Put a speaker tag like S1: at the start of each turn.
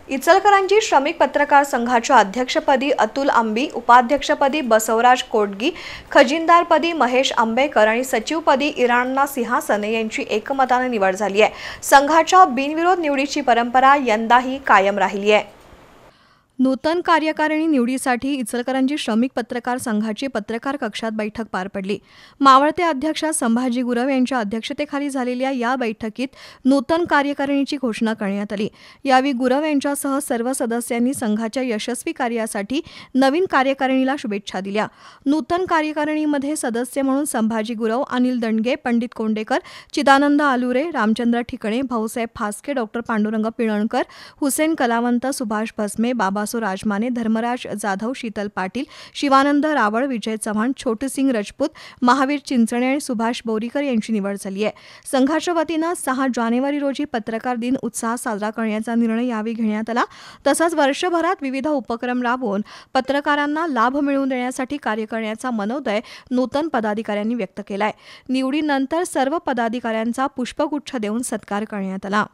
S1: इचलकरंजी श्रमिक पत्रकार संघाच्या अध्यक्षपदी अतुल आंबी, उपाध्यक्षपदी बसवराज कोटगी, खजिनदारपदी महेश आंबेकर आणि सचिवपदी इराणा सिंहासने यांची एकमताने निवड झाली आहे। संघाच्या बिनविरोध निवडीची परंपरा यंदाही कायम राहिली आहे। नूतन कार्यकारिणी निवडीसाठी इचलकरंजी श्रमिक पत्रकार संघाची पत्रकार कक्षात बैठक पार पडली। मावळते अध्यक्ष संभाजी गुरव यांच्या अध्यक्षतेखाली झालेल्या या बैठकीत नूतन कार्यकारिणीची घोषणा करण्यात आली। यावेळी गुरव यांच्यासह सर्व सदस्यांनी संघाच्या यशस्वी कार्यासाठी नवीन कार्यकारिणीला शुभेच्छा दिल्या। नूतन कार्यकारिणीमध्ये सदस्य म्हणून संभाजी गुरव, अनिल दंडगे, पंडित कोंडेकर, चिदानंद आलुरे, रामचंद्र ठिकणे, भाऊसाहेब फास्के, डॉक्टर पांडुरंग पिळणकर, हुसेन कलावंत, सुभाष भस्मे, बाबासो राजमाने, धर्मराज जाधव, शीतल पाटील, शिवानंद रावळ, विजय चव्हाण, छोटूसिंग राजपूत, महावीर चिंचणे आणि सुभाष बोरीकर यांची निवड झाली आहे। संघाच्या वतीनं 6 जानेवारी रोजी पत्रकार दिन उत्साहात साजरा करण्याचा निर्णय यावेळी घेण्यात आला। तसंच वर्षभरात विविध उपक्रम राबवून पत्रकारांना लाभ मिळवून देण्यासाठी कार्य करण्याचा मनोदय नूतन पदाधिकाऱ्यांनी व्यक्त केलाय। निवडीनंतर सर्व पदाधिकाऱ्यांचा पुष्पगुच्छ देऊन सत्कार करण्यात आला।